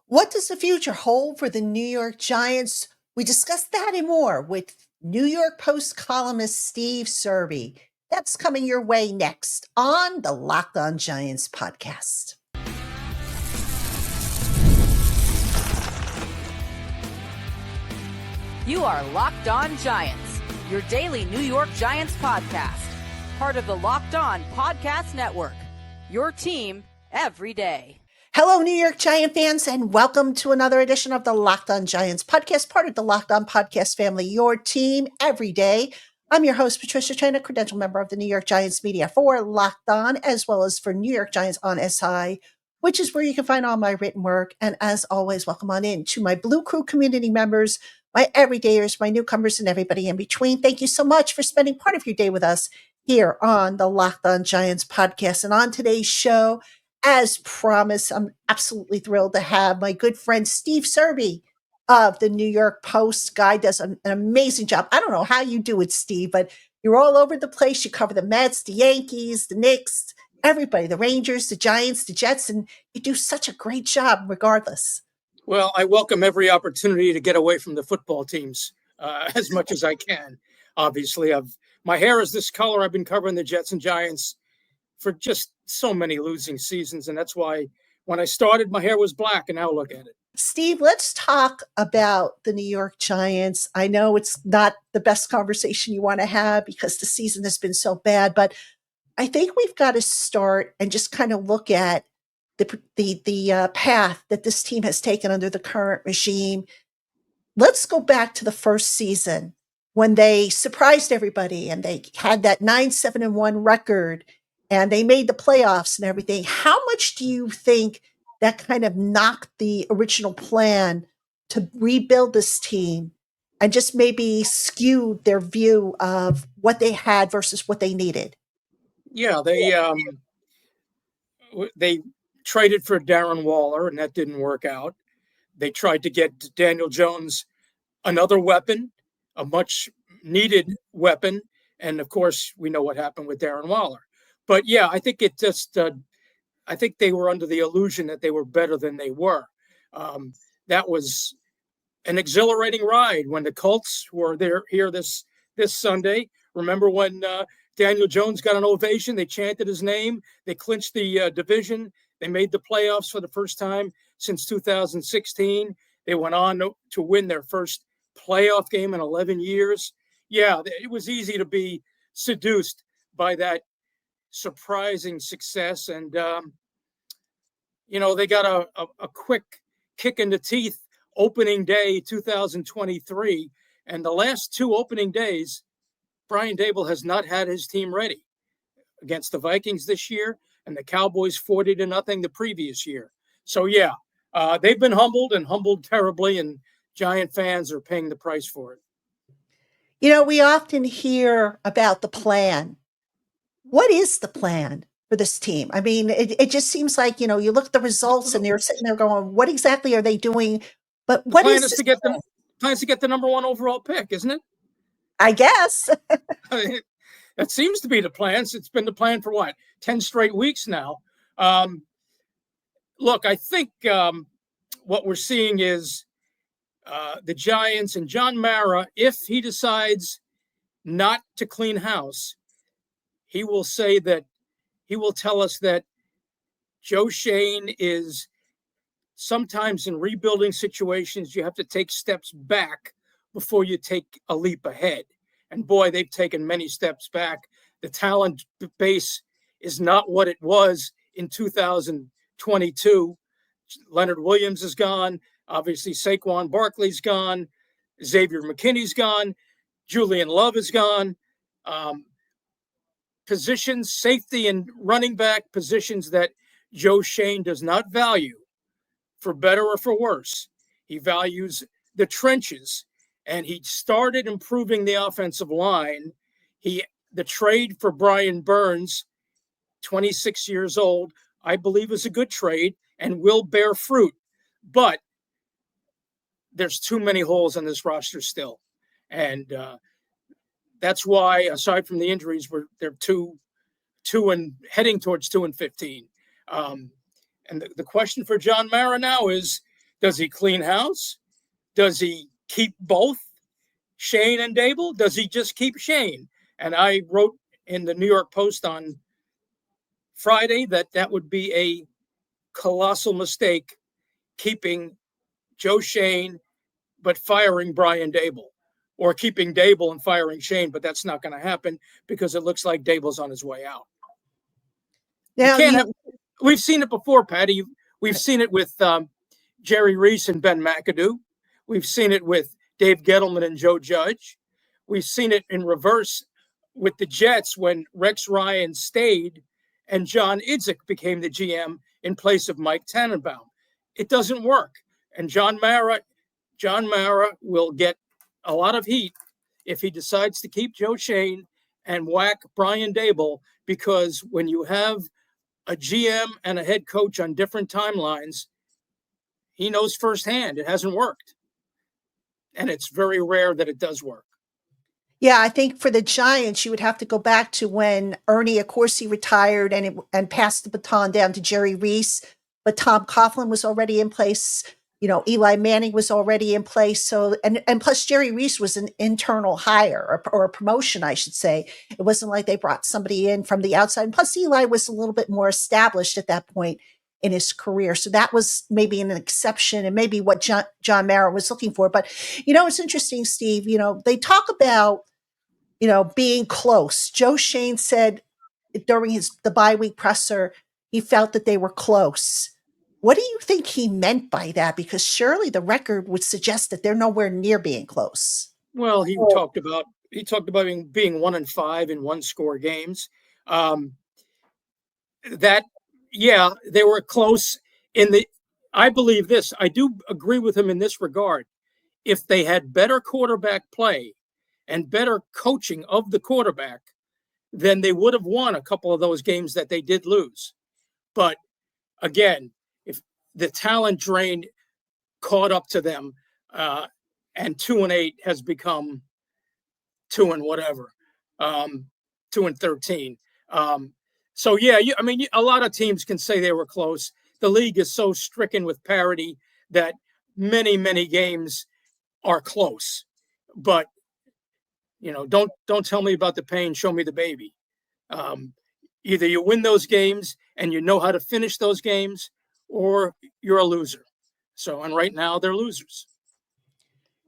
What does the future hold for the New York Giants? We discussed that and more with New York Post columnist Steve Serby. That's coming your way next on the Locked On Giants podcast. You are Locked On Giants, your daily New York Giants podcast. Part of the Locked On Podcast Network, your team every day. Hello, New York Giant fans, and welcome to another edition of the Locked On Giants podcast, part of the Locked On Podcast family, your team every day. I'm your host, Patricia Traina, credential member of the New York Giants media for Locked On, as well as for New York Giants on SI, which is where you can find all my written work. And as always, welcome on in to my Blue Crew community members, my everydayers, my newcomers, and everybody in between. Thank you so much for spending part of your day with us here on the Locked On Giants podcast. And on today's show, as promised, I'm absolutely thrilled to have my good friend Steve Serby of the New York Post. Guy does an amazing job. I don't know how you do it, Steve, but you're all over the place. You cover the Mets, the Yankees, the Knicks, everybody, the Rangers, the Giants, the Jets, and you do such a great job regardless. Well, I welcome every opportunity to get away from the football teams as much as I can. Obviously, my hair is this color. I've been covering the Jets and Giants for just so many losing seasons. And that's why when I started, my hair was black, and now look at it. Steve, let's talk about the New York Giants. I know it's not the best conversation you want to have because the season has been so bad, but I think we've got to start and just kind of look at the path that this team has taken under the current regime. Let's go back to the first season when they surprised everybody and they had that 9-7-1 record and they made the playoffs and everything. How much do you think that kind of knocked the original plan to rebuild this team and just maybe skewed their view of what they had versus what they needed? Yeah, they traded for Darren Waller, and that didn't work out. They tried to get Daniel Jones another weapon, a much needed weapon. And of course, we know what happened with Darren Waller. But yeah, I think I think they were under the illusion that they were better than they were. That was an exhilarating ride when the Colts were here this Sunday. Remember when Daniel Jones got an ovation? They chanted his name. They clinched the division. They made the playoffs for the first time since 2016. They went on to win their first playoff game in 11 years. Yeah, it was easy to be seduced by that surprising success. And, they got a quick kick in the teeth opening day 2023. And the last two opening days, Brian Daboll has not had his team ready against the Vikings this year and the Cowboys 40-0 the previous year. So, yeah, they've been humbled terribly, and Giant fans are paying the price for it. We often hear about the plan. What is the plan for this team? I mean, it just seems like, you look at the results and you're sitting there going, what exactly are they doing? But what plan is to get them? Plans to get the number one overall pick, isn't it? I guess. That seems to be the plan. It's been the plan for 10 straight weeks now. Look, I think what we're seeing is the Giants and John Mara, if he decides not to clean house, he will tell us that Joe Schoen is sometimes in rebuilding situations, you have to take steps back before you take a leap ahead. And boy, they've taken many steps back. The talent base is not what it was in 2022. Leonard Williams is gone. Obviously, Saquon Barkley's gone. Xavier McKinney's gone. Julian Love is gone. Positions, safety and running back positions that Joe Schoen does not value, for better or for worse. He values the trenches, and he started improving the offensive line. The trade for Brian Burns, 26 years old, I believe is a good trade and will bear fruit. But there's too many holes on this roster still. And that's why, aside from the injuries, they're two and heading towards 2-15. And the question for John Mara now is, Does he clean house? Does he keep both Shane and Daboll? Does he just keep Shane? And I wrote in the New York Post on Friday that would be a colossal mistake, keeping Joe Shane but firing Brian Daboll, or keeping Daboll and firing Shane, but that's not going to happen because it looks like Daboll's on his way out. You Now, can't have. We've seen it before, Patty. We've seen it with Jerry Reese and Ben McAdoo. We've seen it with Dave Gettleman and Joe Judge. We've seen it in reverse with the Jets when Rex Ryan stayed and John Idzik became the GM in place of Mike Tannenbaum. It doesn't work. And John Mara will get a lot of heat if he decides to keep Joe Shane and whack Brian Daboll, because when you have a GM and a head coach on different timelines, he knows firsthand it hasn't worked. And it's very rare that it does work. Yeah, I think for the Giants, you would have to go back to when Ernie Accorsi retired and passed the baton down to Jerry Reese, but Tom Coughlin was already in place. Eli Manning was already in place. So, and plus Jerry Reese was an internal hire or a promotion, I should say. It wasn't like they brought somebody in from the outside. And plus Eli was a little bit more established at that point in his career. So that was maybe an exception and maybe what John Mara was looking for. But, it's interesting, Steve, they talk about, being close. Joe Shane said during the bye week presser, he felt that they were close. What do you think he meant by that? Because surely the record would suggest that they're nowhere near being close. Well, he talked about being 1-5 in one score games. They were close I believe this. I do agree with him in this regard. If they had better quarterback play and better coaching of the quarterback, then they would have won a couple of those games that they did lose. But again, if the talent drain caught up to them, and 2-8 has become 2 and whatever, 2-13. So yeah, a lot of teams can say they were close. The league is so stricken with parity that many, many games are close. But don't tell me about the pain. Show me the baby. Either you win those games and you know how to finish those games, or you're a loser. And right now they're losers.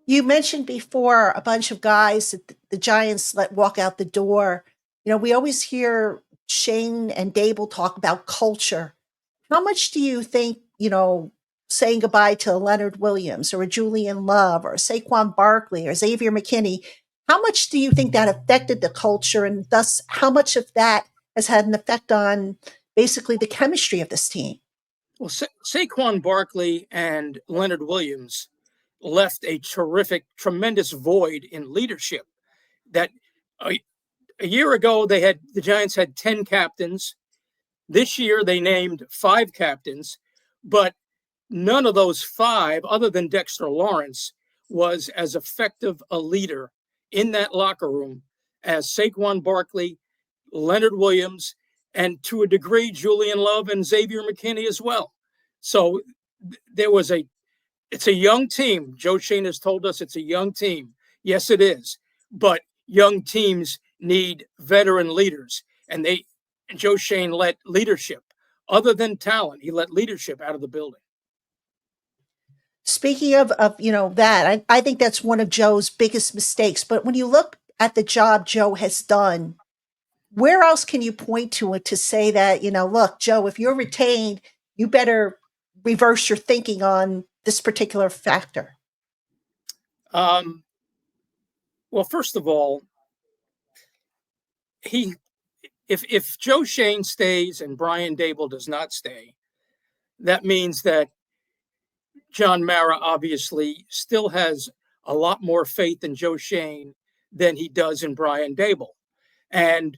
You mentioned before a bunch of guys that the Giants let walk out the door. We always hear Shane and Daboll talk about culture. How much do you think, saying goodbye to Leonard Williams or a Julian Love or Saquon Barkley or Xavier McKinney, how much do you think that affected the culture, and thus how much of that has had an effect on basically the chemistry of this team? Well, Saquon Barkley and Leonard Williams left a tremendous void in leadership. That a year ago, the Giants had 10 captains. This year, they named 5 captains, but none of those 5, other than Dexter Lawrence, was as effective a leader in that locker room as Saquon Barkley, Leonard Williams, and to a degree, Julian Love and Xavier McKinney as well. So it's a young team. Joe Shane has told us it's a young team. Yes, it is. But young teams need veteran leaders. And Joe Shane let leadership, other than talent, he let leadership out of the building. Speaking of that, I think that's one of Joe's biggest mistakes. But when you look at the job Joe has done, where else can you point to it to say that, look, Joe, if you're retained, you better reverse your thinking on this particular factor? Well, first of all, if Joe Shane stays and Brian Daboll does not stay, that means that John Mara obviously still has a lot more faith in Joe Shane than he does in Brian Daboll. And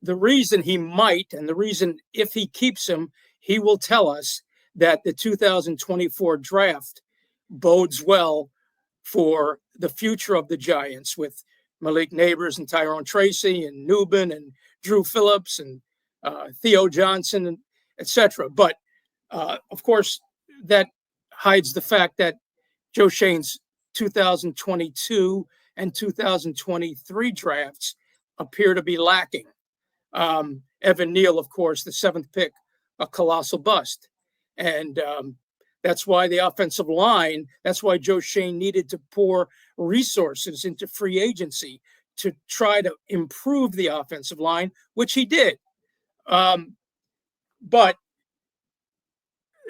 the reason he might, and the reason if he keeps him, he will tell us that the 2024 draft bodes well for the future of the Giants with Malik Neighbors and Tyrone Tracy and Newbin and Drew Phillips and Theo Johnson, and et cetera. But of course, that hides the fact that Joe Schoen's 2022 and 2023 drafts appear to be lacking. Evan Neal, of course, the seventh pick, a colossal bust. And that's why the offensive line, that's why Joe Schoen needed to pour resources into free agency to try to improve the offensive line, which he did. But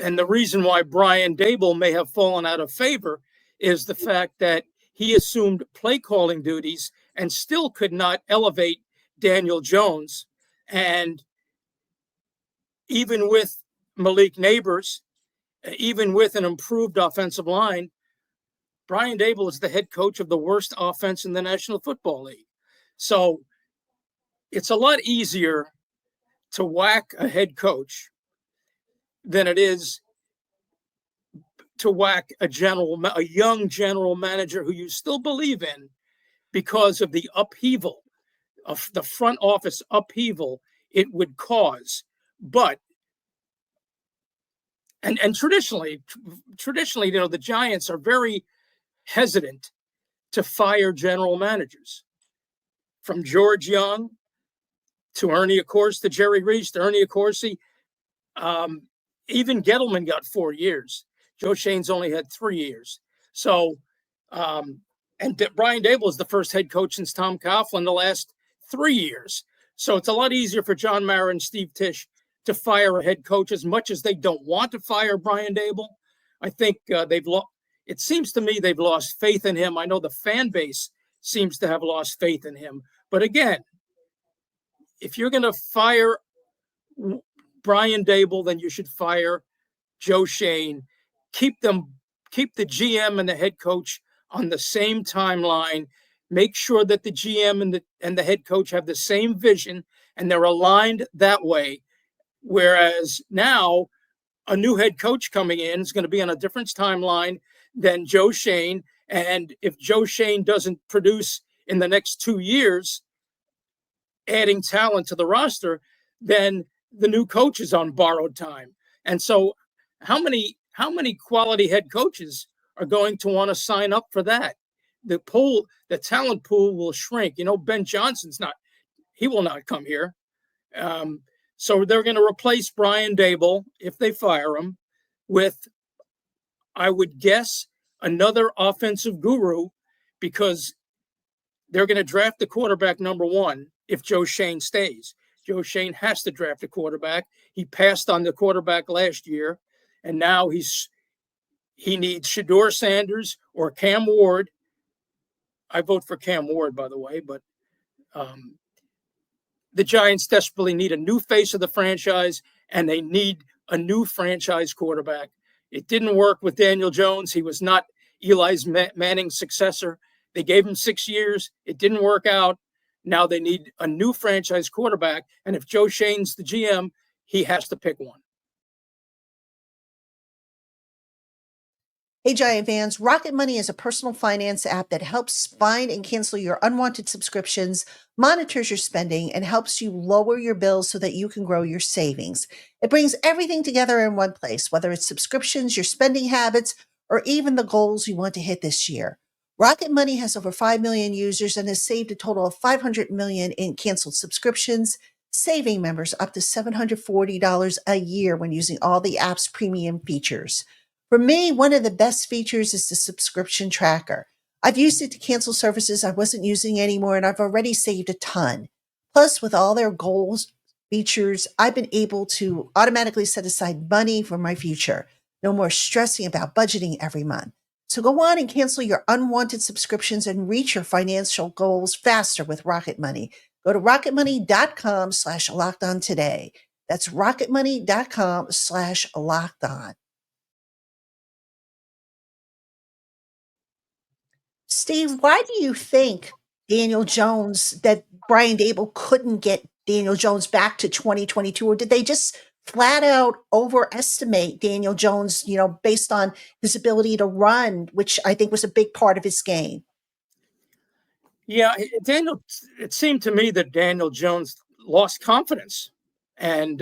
and the reason why Brian Daboll may have fallen out of favor is the fact that he assumed play calling duties and still could not elevate Daniel Jones. And even with Malik Neighbors, even with an improved offensive line, Brian Daboll is the head coach of the worst offense in the National Football League. So it's a lot easier to whack a head coach than it is to whack a young general manager who you still believe in, because of the upheaval of the front office upheaval it would cause. But and traditionally, the Giants are very hesitant to fire general managers, from George Young to Ernie Accorsi to Jerry Reese to Ernie Accorsi. Even Gettleman got 4 years. Joe Schoen's only had 3 years. So, and Brian Daboll is the first head coach since Tom Coughlin the last 3 years. So it's a lot easier for John Mara and Steve Tisch to fire a head coach, as much as they don't want to fire Brian Daboll. I think it seems to me they've lost faith in him. I know the fan base seems to have lost faith in him. But again, if you're going to fire Brian Daboll, then you should fire Joe Schoen. Keep the GM and the head coach on the same timeline. Make sure that the GM and the head coach have the same vision and they're aligned that way. Whereas now, a new head coach coming in is going to be on a different timeline than Joe Schoen. And if Joe Schoen doesn't produce in the next 2 years, adding talent to the roster, then the new coach is on borrowed time. And so how many quality head coaches are going to want to sign up for that? The talent pool will shrink. Ben Johnson's he will not come here. So they're going to replace Brian Daboll, if they fire him, with, I would guess, another offensive guru, because they're going to draft the quarterback number one if Joe Schoen stays. Joe Schoen has to draft a quarterback. He passed on the quarterback last year, and now he needs Shedeur Sanders or Cam Ward. I vote for Cam Ward, by the way, but the Giants desperately need a new face of the franchise, and they need a new franchise quarterback. It didn't work with Daniel Jones. He was not Eli Manning's successor. They gave him 6 years. It didn't work out. Now they need a new franchise quarterback. And if Joe Schoen's the GM, he has to pick one. Hey, Giant fans, Rocket Money is a personal finance app that helps find and cancel your unwanted subscriptions, monitors your spending, and helps you lower your bills so that you can grow your savings. It brings everything together in one place, whether it's subscriptions, your spending habits, or even the goals you want to hit this year. Rocket Money has over 5 million users and has saved a total of $500 million in canceled subscriptions, saving members up to $740 a year when using all the app's premium features. For me, one of the best features is the subscription tracker. I've used it to cancel services I wasn't using anymore, and I've already saved a ton. Plus, with all their goals, features, I've been able to automatically set aside money for my future. No more stressing about budgeting every month. So go on and cancel your unwanted subscriptions and reach your financial goals faster with Rocket Money. Go to rocketmoney.com/lockedon today. That's rocketmoney.com/lockedon. Steve, why do you think that Brian Daboll couldn't get Daniel Jones back to 2022? Or did they just flat out overestimate Daniel Jones, based on his ability to run, which I think was a big part of his game? Yeah, it seemed to me that Daniel Jones lost confidence. And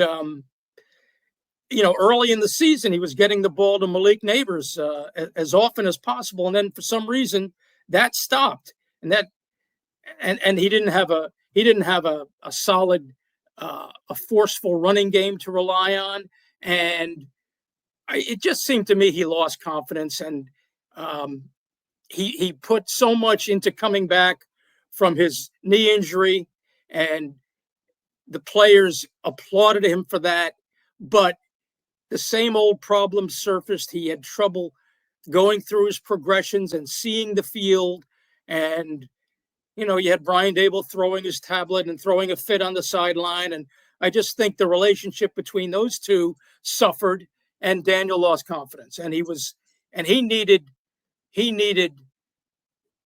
early in the season, he was getting the ball to Malik Neighbors as often as possible. And then for some reason that stopped, and he didn't have a solid, a forceful running game to rely on. And it just seemed to me he lost confidence, and he put so much into coming back from his knee injury, and the players applauded him for that. But the same old problems surfaced. He had trouble going through his progressions and seeing the field. And, you had Brian Daboll throwing his tablet and throwing a fit on the sideline. And I just think the relationship between those two suffered, and Daniel lost confidence. And he needed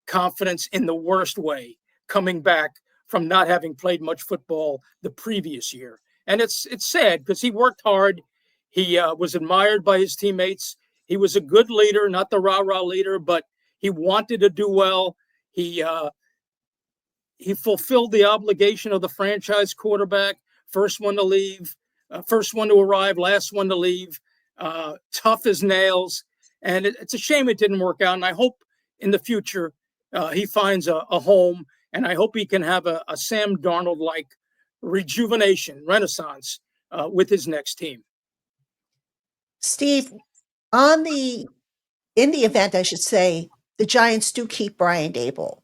confidence in the worst way, coming back from not having played much football the previous year. And it's sad because he worked hard. He was admired by his teammates. He was a good leader, not the rah-rah leader, but he wanted to do well. He fulfilled the obligation of the franchise quarterback, first one to leave, first one to arrive, last one to leave, tough as nails. And it's a shame it didn't work out. And I hope in the future he finds a home, and I hope he can have a Sam Darnold-like rejuvenation, renaissance with his next team. Steve, in the event, I should say, the Giants do keep Brian Daboll.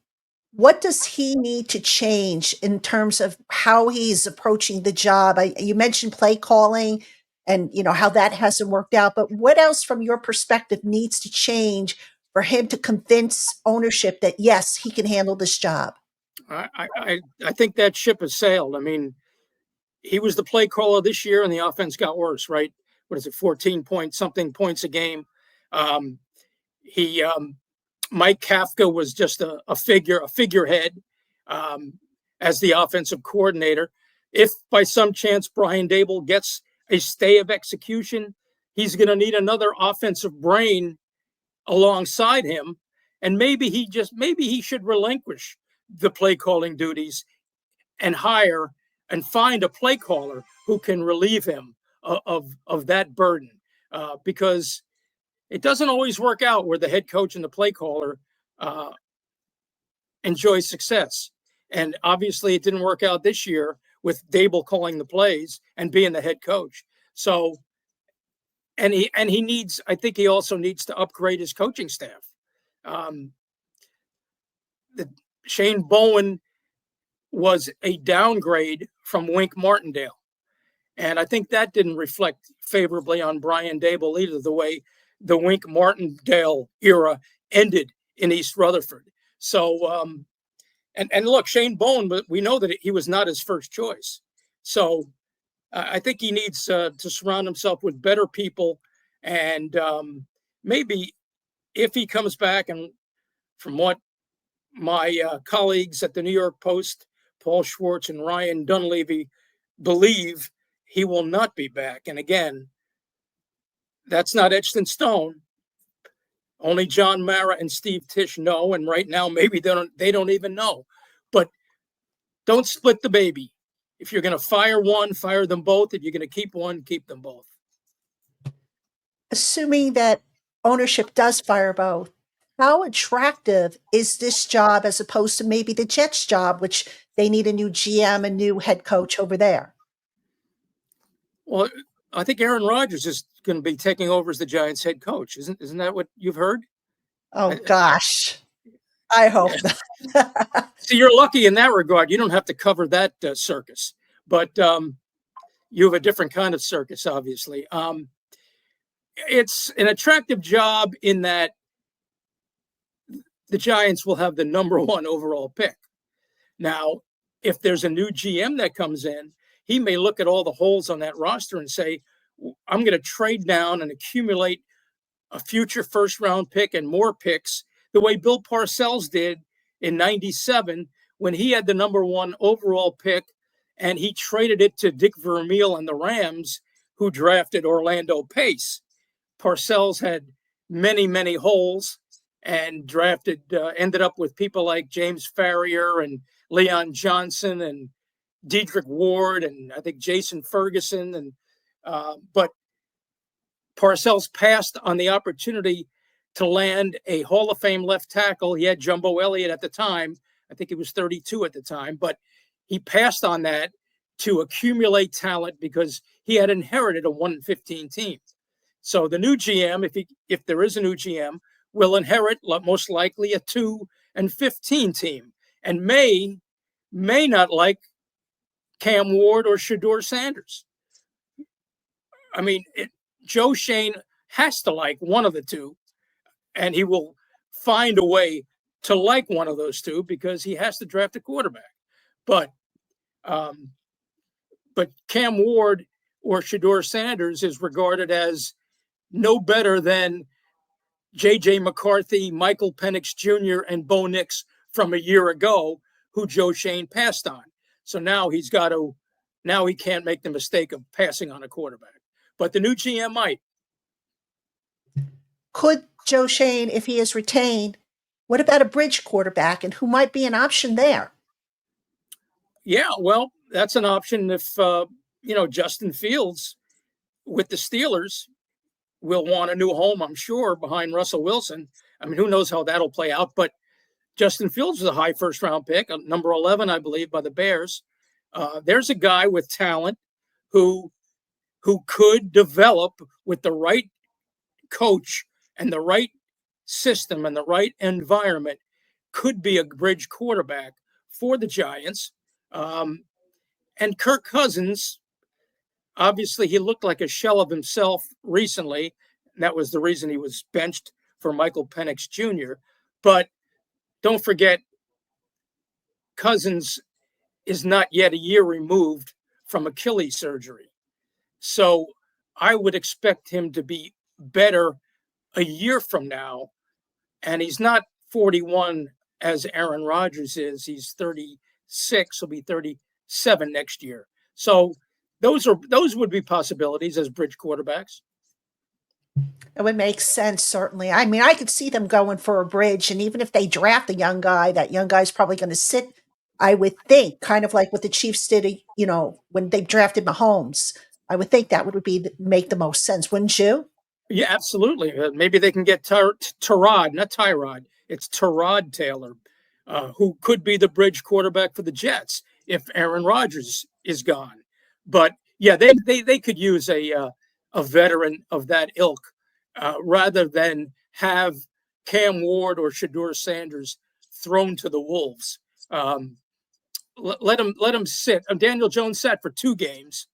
What does he need to change in terms of how he's approaching the job? You mentioned play calling and how that hasn't worked out, but what else from your perspective needs to change for him to convince ownership that yes, he can handle this job? I think that ship has sailed. I mean, he was the play caller this year, and the offense got worse, right? What is it, 14 point something points a game? Mike Kafka was just a figurehead as the offensive coordinator. If by some chance Brian Daboll gets a stay of execution, he's going to need another offensive brain alongside him, and maybe he should relinquish the play calling duties and hire and find a play caller who can relieve him of that burden, because it doesn't always work out where the head coach and the play caller enjoy success. And obviously it didn't work out this year with Daboll calling the plays and being the head coach. So, and he needs, I think he also needs to upgrade his coaching staff. Shane Bowen was a downgrade from Wink Martindale. And I think that didn't reflect favorably on Brian Daboll either, the way the Wink Martindale era ended in East Rutherford. So, and look, Shane Bowen, but we know that he was not his first choice. So I think he needs to surround himself with better people. And maybe if he comes back, and from what my colleagues at the New York Post, Paul Schwartz and Ryan Dunleavy, believe, he will not be back. And again, that's not etched in stone. Only John Mara and Steve Tisch know, and right now maybe they don't even know. But don't split the baby. If you're going to fire one, fire them both. If you're going to keep one, keep them both. Assuming that ownership does fire both, how attractive is this job as opposed to maybe the Jets job, which they need a new GM, a new head coach over there? Well, I think Aaron Rodgers is going to be taking over as the Giants head coach. Isn't that what you've heard? Oh, gosh. I hope not. So you're lucky in that regard. You don't have to cover that circus, but you have a different kind of circus, obviously. It's an attractive job in that the Giants will have the number one overall pick. Now, if there's a new GM that comes in, he may look at all the holes on that roster and say, I'm going to trade down and accumulate a future first-round pick and more picks, the way Bill Parcells did in '97 when he had the number one overall pick and he traded it to Dick Vermeil and the Rams, who drafted Orlando Pace. Parcells had many, many holes and ended up with people like James Farrier and Leon Johnson and Dedrick Ward and I think Jason Ferguson. But Parcells passed on the opportunity to land a Hall of Fame left tackle. He had Jumbo Elliott at the time. I think he was 32 at the time, but he passed on that to accumulate talent because he had inherited a 1-15 team. So the new GM, if there is a new GM, will inherit most likely a 2-15 team, and may not like Cam Ward or Shedeur Sanders. I mean, Joe Schoen has to like one of the two, and he will find a way to like one of those two because he has to draft a quarterback. But Cam Ward or Shedeur Sanders is regarded as no better than J.J. McCarthy, Michael Penix Jr., and Bo Nix from a year ago, who Joe Schoen passed on. So now he can't make the mistake of passing on a quarterback. But the new GM might. Could Joe Schoen, if he is retained, what about a bridge quarterback, and who might be an option there? Yeah, well, that's an option if, Justin Fields with the Steelers will want a new home, I'm sure, behind Russell Wilson. I mean, who knows how that'll play out, but Justin Fields was a high first-round pick, number 11, I believe, by the Bears. There's a guy with talent who could develop with the right coach and the right system and the right environment, could be a bridge quarterback for the Giants. And Kirk Cousins, obviously, he looked like a shell of himself recently. That was the reason he was benched for Michael Penix Jr. But don't forget, Cousins is not yet a year removed from Achilles surgery. So I would expect him to be better a year from now. And he's not 41 as Aaron Rodgers is. He's 36. He'll be 37 next year. So those would be possibilities as bridge quarterbacks. It would make sense, certainly. I mean, I could see them going for a bridge, and even if they draft a young guy, that young guy's probably going to sit, I would think, kind of like what the Chiefs did, when they drafted Mahomes. I would think that would make the most sense, wouldn't you? Yeah, absolutely. Maybe they can get Tyrod, not Tyrod. It's Tyrod Taylor, who could be the bridge quarterback for the Jets if Aaron Rodgers is gone. But yeah, they could use a veteran of that ilk rather than have Cam Ward or Shedeur Sanders thrown to the wolves. Let him sit. Daniel Jones sat for 2 games.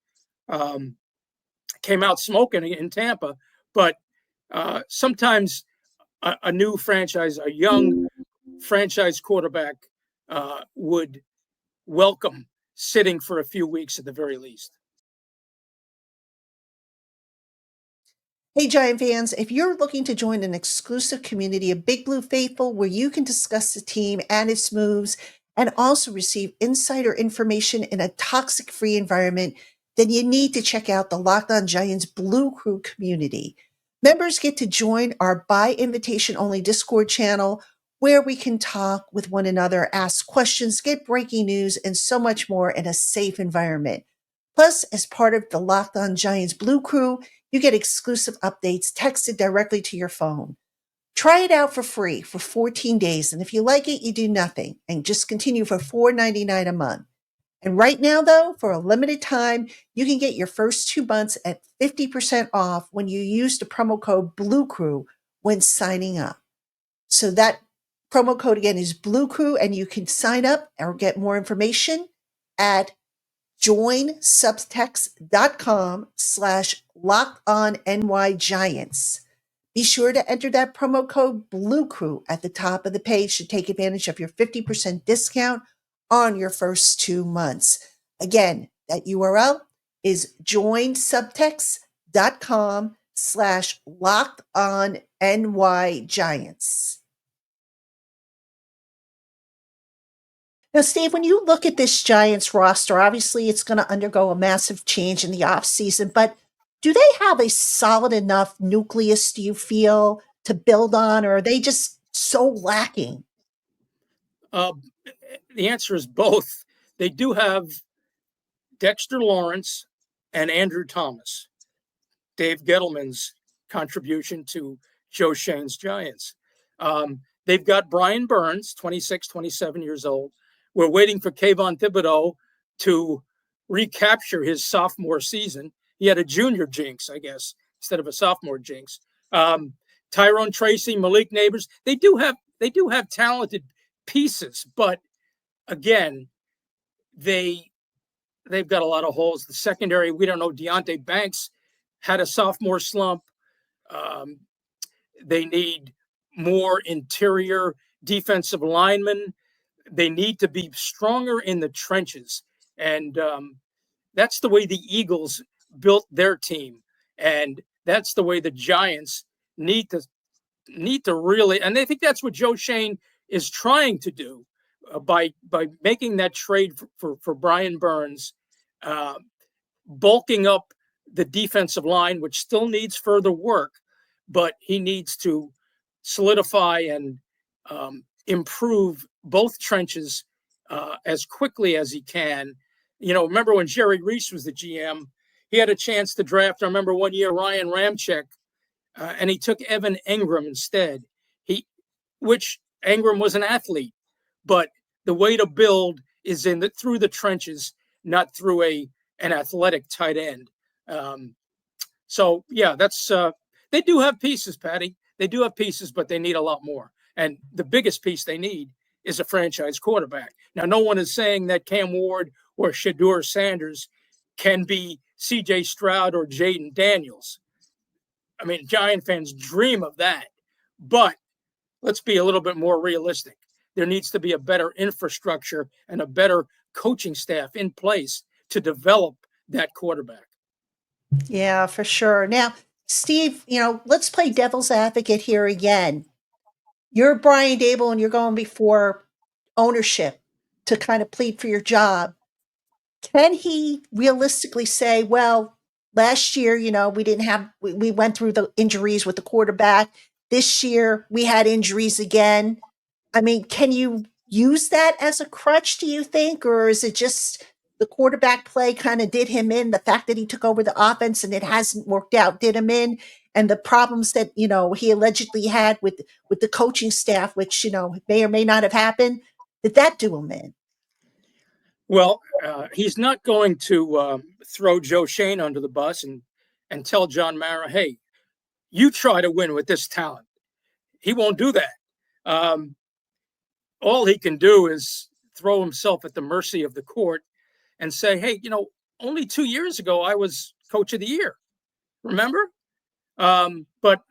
Came out smoking in Tampa, but sometimes a new franchise, a young franchise quarterback would welcome sitting for a few weeks at the very least. Hey, Giant fans, if you're looking to join an exclusive community of Big Blue Faithful where you can discuss the team and its moves and also receive insider information in a toxic-free environment, then you need to check out the Locked On Giants Blue Crew community. Members get to join our by invitation only Discord channel where we can talk with one another, ask questions, get breaking news, and so much more in a safe environment. Plus, as part of the Locked On Giants Blue Crew, you get exclusive updates texted directly to your phone. Try it out for free for 14 days, and if you like it, you do nothing and just continue for $4.99 a month. And right now, though, for a limited time, you can get your first 2 months at 50% off when you use the promo code BLUECREW when signing up. So that promo code again is BLUECREW, and you can sign up or get more information at joinsubtext.com/LockedOnNYGiants. Be sure to enter that promo code BLUECREW at the top of the page to take advantage of your 50% discount on your first 2 months. Again, that URL is joinsubtext.com/LockedOnNYGiants. Now, Steve, when you look at this Giants roster, obviously it's going to undergo a massive change in the offseason, but do they have a solid enough nucleus, do you feel, to build on, or are they just so lacking? The answer is both. They do have Dexter Lawrence and Andrew Thomas, Dave Gettleman's contribution to Joe Shane's Giants. They've got Brian Burns, 26, 27 years old. We're waiting for Kayvon Thibodeau to recapture his sophomore season. He had a junior jinx, I guess, instead of a sophomore jinx. Tyrone Tracy, Malik Neighbors, they do have talented pieces, but again, they've got a lot of holes. The secondary, we don't know. Deonte Banks had a sophomore slump. They need more interior defensive linemen. They need to be stronger in the trenches. And that's the way the Eagles built their team. And that's the way the Giants need to really, and I think that's what Joe Shane is trying to do by making that trade for Brian Burns, bulking up the defensive line, which still needs further work, but he needs to solidify and improve both trenches as quickly as he can. Remember when Jerry Reese was the GM, he had a chance to draft. I remember one year Ryan Ramczyk, and he took Evan Engram instead. Which Engram was an athlete, but the way to build is through the trenches, not through an athletic tight end. So yeah, that's they do have pieces, Patty. They do have pieces, but they need a lot more. And the biggest piece they need is a franchise quarterback. Now, no one is saying that Cam Ward or Shedeur Sanders can be C.J. Stroud or Jaden Daniels. I mean, Giant fans dream of that. But let's be a little bit more realistic. There needs to be a better infrastructure and a better coaching staff in place to develop that quarterback. Yeah, for sure. Now, Steve, let's play devil's advocate here again. You're Brian Daboll and you're going before ownership to kind of plead for your job. Can he realistically say, well, last year, we went through the injuries with the quarterback. This year we had injuries again. I mean, can you use that as a crutch, do you think? Or is it just the quarterback play kind of did him in? The fact that he took over the offense and it hasn't worked out did him in. And the problems that, he allegedly had with the coaching staff, which, may or may not have happened, did that do him in? Well, he's not going to throw Joe Shane under the bus and tell John Mara, hey, you try to win with this talent. He won't do that. All he can do is throw himself at the mercy of the court and say, hey, only 2 years ago, I was coach of the year. Remember? But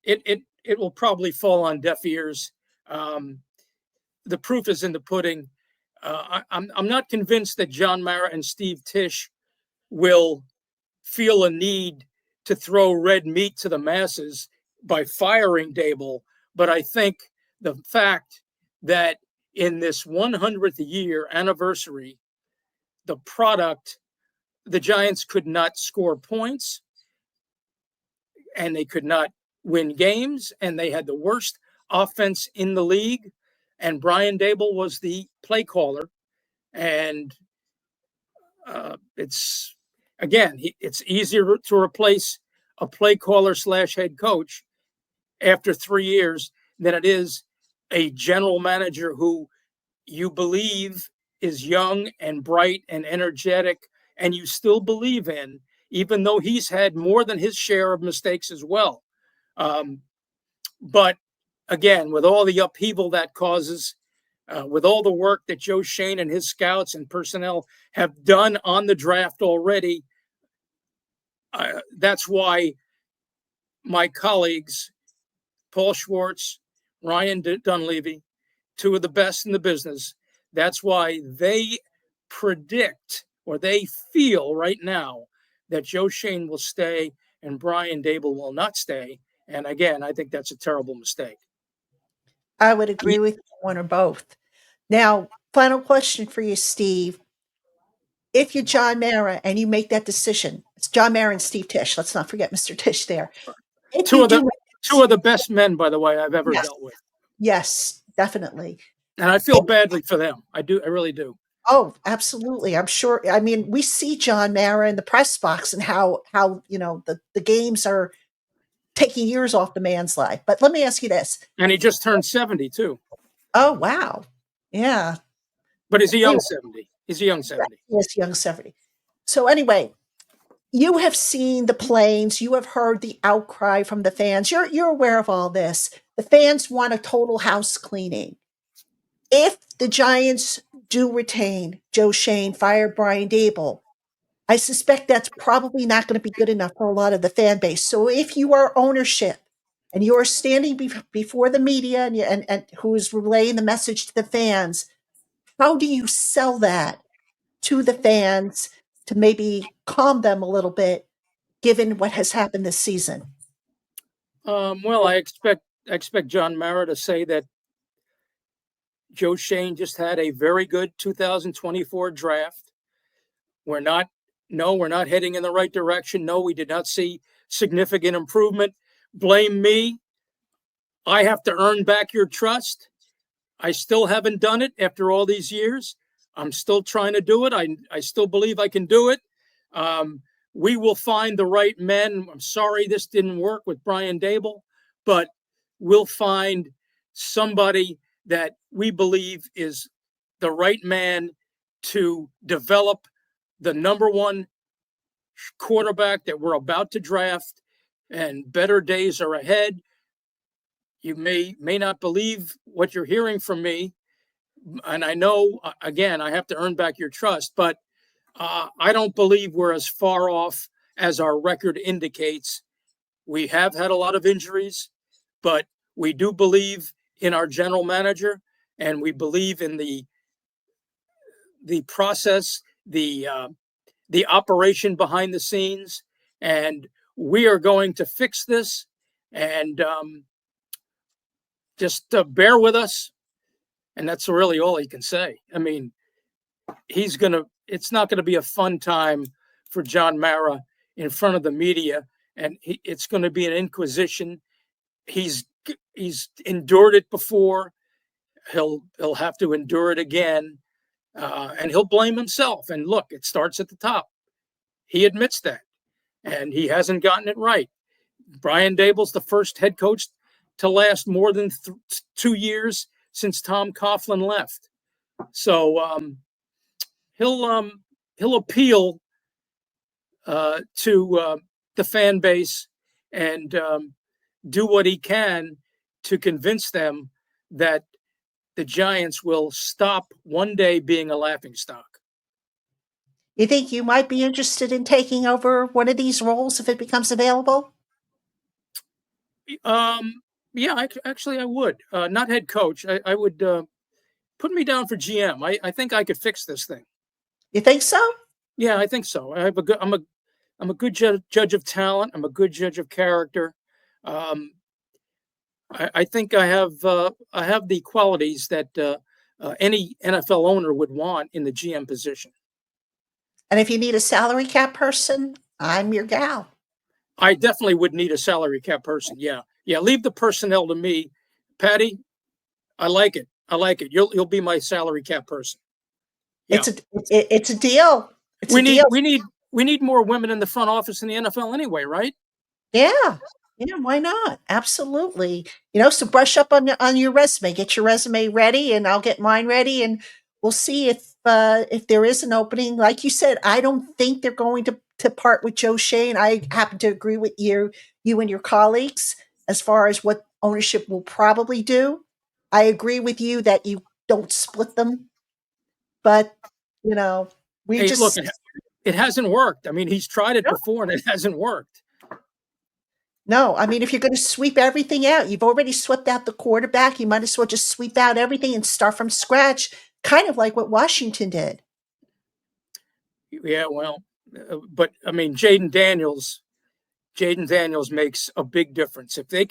it will probably fall on deaf ears. The proof is in the pudding. I'm not convinced that John Mara and Steve Tisch will feel a need to throw red meat to the masses by firing Daboll. But I think the fact that in this 100th year anniversary, the Giants could not score points and they could not win games, and they had the worst offense in the league. And Brian Daboll was the play caller. And it's easier to replace a play caller / head coach after 3 years than it is a general manager who you believe is young and bright and energetic and you still believe in, even though he's had more than his share of mistakes as well. But again, with all the upheaval that causes, with all the work that Joe Shane and his scouts and personnel have done on the draft already, that's why my colleagues, Paul Schwartz, Ryan Dunleavy, two of the best in the business, that's why they predict, or they feel right now, that Joe Shane will stay and Brian Daboll will not stay. And again, I think that's a terrible mistake. I would agree with one or both. Now, final question for you, Steve. If you're John Mara and you make that decision, it's John Mara and Steve Tisch. Let's not forget Mr. Tisch there. Two of the best men, by the way, I've ever dealt with. Yes, definitely. And I feel badly for them. I do. I really do. Oh, absolutely. I'm sure. I mean, we see John Mara in the press box and how the games are taking years off the man's life. But let me ask you this. And he just turned 70 too. Oh, wow. Yeah. But he's a young Anyway, 70. He's a young 70. yes, young 70. So anyway, you have seen the planes, you have heard the outcry from the fans. You're aware of all this. The fans want a total house cleaning. If the Giants do retain Joe Shane, fire Brian Daboll, I suspect that's probably not going to be good enough for a lot of the fan base. So if you are ownership and you are standing before the media and who is relaying the message to the fans, how do you sell that to the fans to maybe calm them a little bit, given what has happened this season? Well, I expect John Mara to say that Joe Shane just had a very good 2024 draft. We're not heading in the right direction. No, we did not see significant improvement. Blame me. I have to earn back your trust. I still haven't done it after all these years. I'm still trying to do it. I still believe I can do it. We will find the right men. I'm sorry this didn't work with Brian Daboll, but we'll find somebody that we believe is the right man to develop the number one quarterback that we're about to draft, and better days are ahead. You may not believe what you're hearing from me, and I know, again, I have to earn back your trust, but I don't believe we're as far off as our record indicates. We have had a lot of injuries, but we do believe in our general manager, and we believe in the process, the operation behind the scenes, and we are going to fix this. And just bear with us. And that's really all he can say. I mean, it's not going to be a fun time for John Mara in front of the media, and it's going to be an inquisition. He's endured it before. He'll have to endure it again, and he'll blame himself. And look, it starts at the top. He admits that, and he hasn't gotten it right. Brian Daboll's the first head coach to last more than 2 years since Tom Coughlin left. So he'll appeal to the fan base and do what he can to convince them that the Giants will stop one day being a laughingstock. You think you might be interested in taking over one of these roles if it becomes available? Yeah, actually, I would. Not head coach. I would put me down for GM. I think I could fix this thing. You think so? Yeah, I think so. I'm a good judge of talent. I'm a good judge of character. I think I have the qualities that any NFL owner would want in the GM position. And if you need a salary cap person, I'm your gal. I definitely would need a salary cap person. Yeah. Leave the personnel to me, Patty. I like it. You'll be my salary cap person. Yeah. It's a deal. We need more women in the front office in the NFL anyway, right? Yeah. Yeah, why not? Absolutely. So brush up on your resume. Get your resume ready, and I'll get mine ready, and we'll see if there is an opening. Like you said, I don't think they're going to part with Joe Shane. I happen to agree with you and your colleagues as far as what ownership will probably do. I agree with you that you don't split them, but look, it hasn't worked. I mean, he's tried it before and it hasn't worked. No, I mean, if you're going to sweep everything out, you've already swept out the quarterback. You might as well just sweep out everything and start from scratch, kind of like what Washington did. Yeah, well, but I mean, Jaden Daniels makes a big difference. If they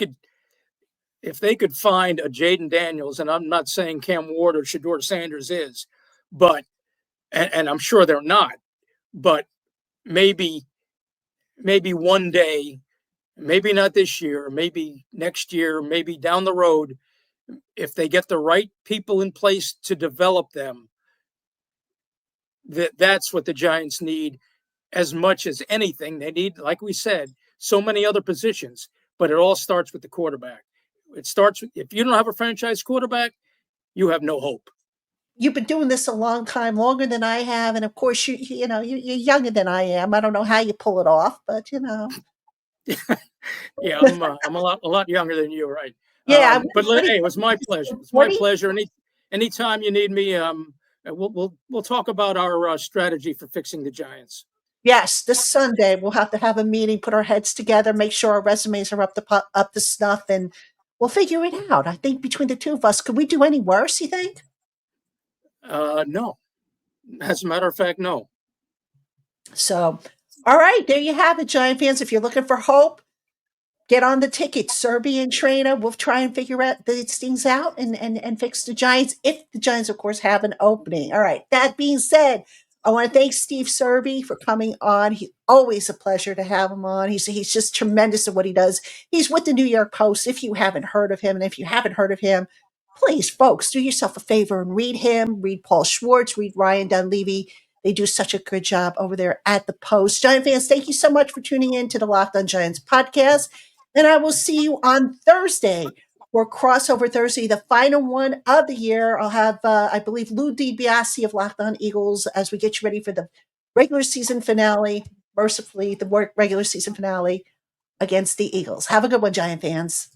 could find a Jaden Daniels, and I'm not saying Cam Ward or Shedeur Sanders is, but and I'm sure they're not, but maybe one day, maybe not this year, maybe next year, maybe down the road, if they get the right people in place to develop them, that's what the Giants need as much as anything. They need, like we said, so many other positions. but it all starts with the quarterback. It starts with, if you don't have a franchise quarterback, you have no hope. You've been doing this a long time, longer than I have, and of course, you're younger than I am. I don't know how you pull it off, but Yeah, I'm a lot younger than you, right? Yeah. But hey, it was my pleasure. It's my 40? pleasure. Anytime you need me, we'll talk about our strategy for fixing the Giants. Yes, this Sunday we'll have to have a meeting, put our heads together, make sure our resumes are up to snuff, and we'll figure it out. I think between the two of us, could we do any worse, you think? No, as a matter of fact, no. So, all right, there you have it, Giant fans. If you're looking for hope, get on the ticket. Serby and Trainer. We'll try and figure out these things out and fix the Giants if the Giants, of course, have an opening. All right. That being said, I want to thank Steve Serby for coming on. He's always a pleasure to have him on. He's just tremendous at what he does. He's with the New York Post. If you haven't heard of him, and if you haven't heard of him, please, folks, do yourself a favor and read him. Read Paul Schwartz. Read Ryan Dunleavy. They do such a good job over there at the Post. Giant fans, thank you so much for tuning in to the Locked On Giants podcast. And I will see you on Thursday for Crossover Thursday, the final one of the year. I'll have, I believe, Lou DiBiase of Locked On Eagles as we get you ready for the regular season finale, mercifully, the regular season finale against the Eagles. Have a good one, Giant fans.